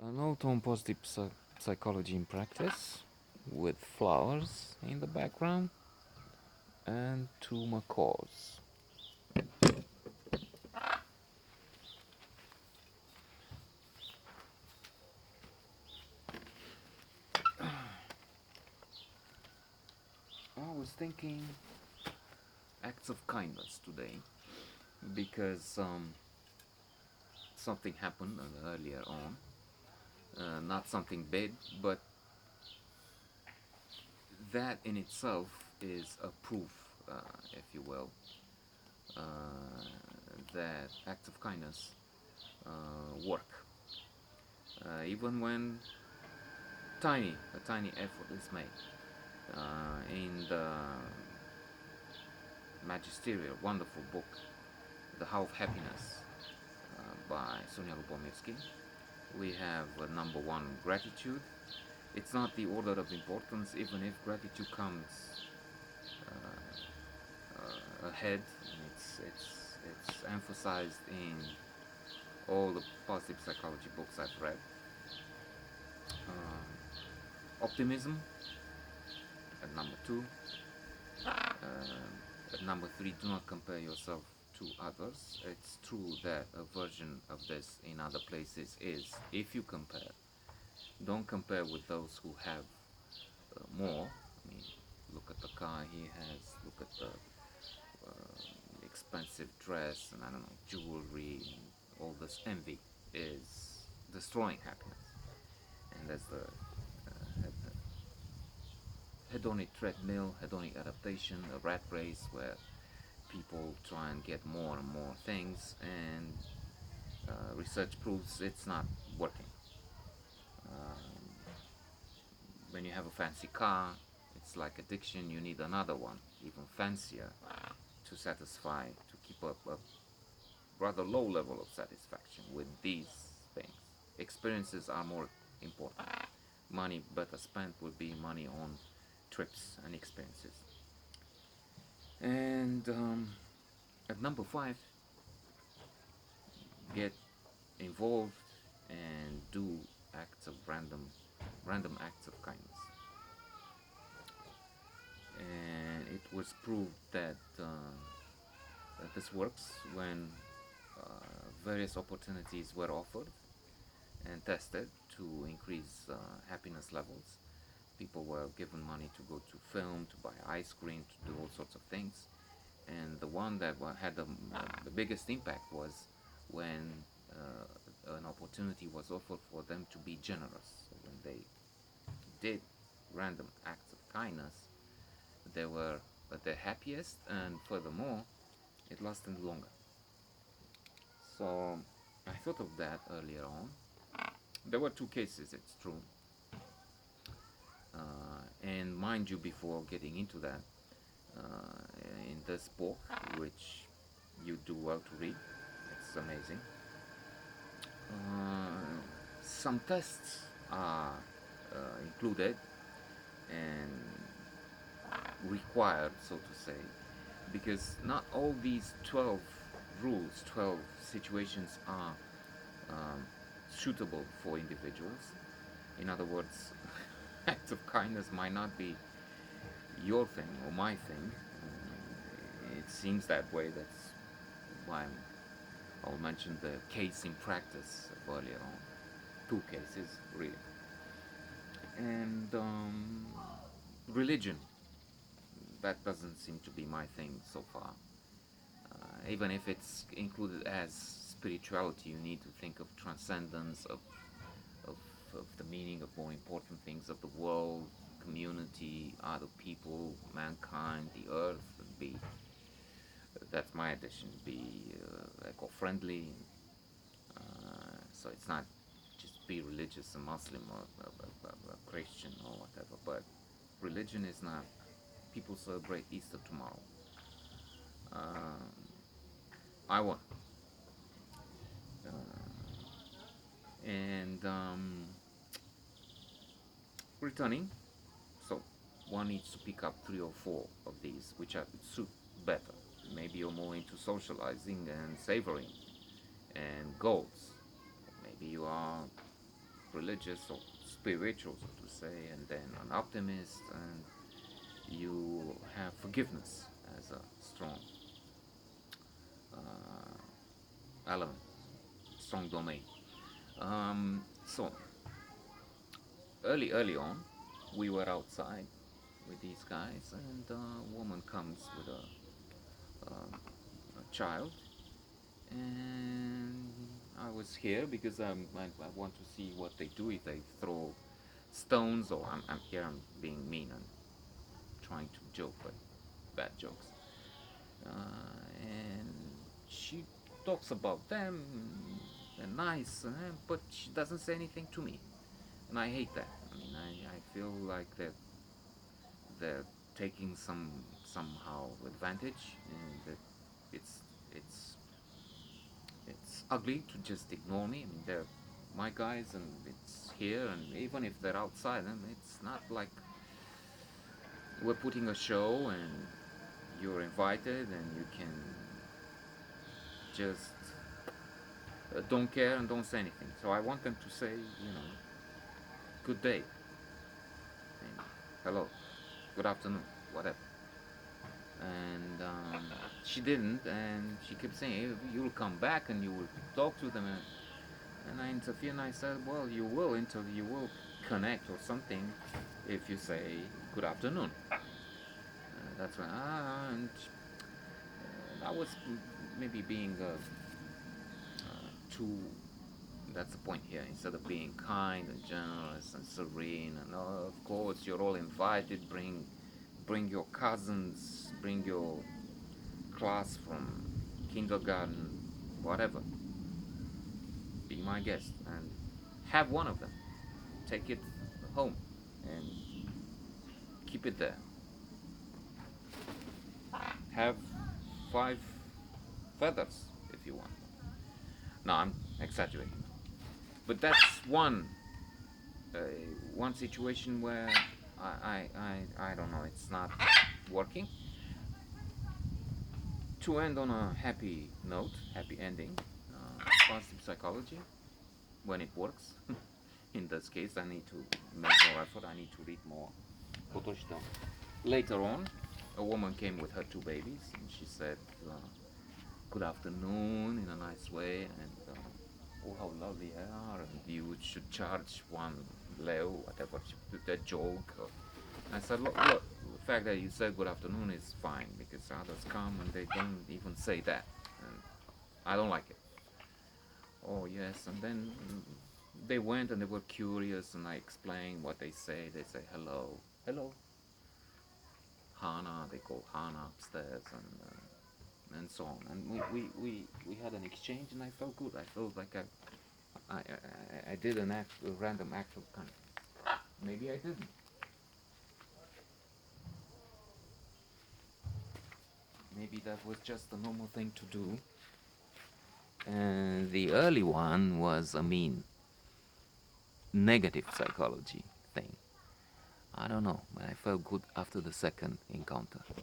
An autumn positive psychology in practice with flowers in the background and two macaws. I was thinking acts of kindness today because something happened earlier on. Not something big, but that in itself is a proof, if you will, uh, that acts of kindness work. Even when a tiny effort is made. In the magisterial, wonderful book, The How of Happiness by Sonia Lubomirsky, we have number one, gratitude. It's not the order of importance, even if gratitude comes ahead. It's emphasized in all the positive psychology books I've read. Optimism at number two. At number three, do not compare yourself to others. It's true that a version of this in other places is, if you compare, don't compare with those who have more. I mean, look at the car he has, look at the expensive dress, and I don't know, jewelry, and all this envy is destroying happiness. And there's the hedonic treadmill, hedonic adaptation, a rat race where people try and get more and more things, and research proves it's not working. When you have a fancy car, it's like addiction, you need another one, even fancier, to satisfy, to keep up a rather low level of satisfaction with these things. Experiences are more important. Money better spent would be money on trips and experiences. And at number five, get involved and do acts of random acts of kindness. And it was proved that this works when various opportunities were offered and tested to increase happiness levels. People were given money to go to film, to buy ice cream, to do all sorts of things. And the one that had the biggest impact was when an opportunity was offered for them to be generous. So when they did random acts of kindness, they were at their happiest, and furthermore, it lasted longer. So I thought of that earlier on. There were two cases, it's true. And mind you, before getting into that, in this book, which you do well to read, it's amazing. Some tests are included and required, so to say, because not all these 12 rules, 12 situations are um, suitable for individuals. In other words, acts of kindness might not be your thing or my thing. It seems that way. That's why I'll mention the case in practice earlier on. Two cases, really. And religion, that doesn't seem to be my thing so far. Even if it's included as spirituality, you need to think of transcendence, of, of the meaning of more important things of the world, community, other people, mankind, the earth, and be, that's my addition, be eco-friendly. So it's not just be religious, a Muslim or a Christian or whatever, but religion is not, people celebrate Easter tomorrow. Um, I won. And returning, so one needs to pick up three or four of these which are suit better. Maybe you're more into socializing and savoring and goals. Maybe you are religious or spiritual, so to say, and then an optimist, and you have forgiveness as a strong element, strong domain. So early on, we were outside with these guys, and a woman comes with a child, and I was here because I want to see what they do, if they throw stones, or I'm here, I'm being mean and trying to joke, but bad jokes. And she talks about them, and nice, but she doesn't say anything to me, and I hate that. I mean, I feel like they're taking somehow advantage, and that it's it's it's ugly to just ignore me. I mean, they're my guys, and it's here, and even if they're outside, and it's not like we're putting a show and you're invited and you can just don't care and don't say anything. So I want them to say, good day, and hello, good afternoon, whatever. And she didn't, and she kept saying, hey, you'll come back and you will talk to them. And I intervened and I said, well, you will connect or something if you say good afternoon. That's when, and that was maybe being too, that's the point here. Instead of being kind and generous and serene, and of course you're all invited, bring your cousins, bring your class from kindergarten, whatever, be my guest and have one of them, take it home and keep it there, have 5 feathers if you want. No, I'm exaggerating, but that's uh, one situation where I don't know, it's not working. To end on a happy note, happy ending, positive psychology, when it works. In this case, I need to make more effort, I need to read more. Later on, a woman came with her 2 babies, and she said, good afternoon in a nice way, and oh, how lovely they are, and you should charge 1 leu, whatever, she put that joke. I said, look, the fact that you said good afternoon is fine, because others come and they don't even say that, and I don't like it. Oh, yes, and then they went and they were curious, and I explained what they say. They say hello, hello, Hana, they call Hana upstairs, and so on. And we had an exchange, and I felt good. I felt like I did a random act of kindness. Maybe I didn't. Maybe that was just a normal thing to do. And the early one was a mean, negative psychology thing. I don't know, but I felt good after the second encounter.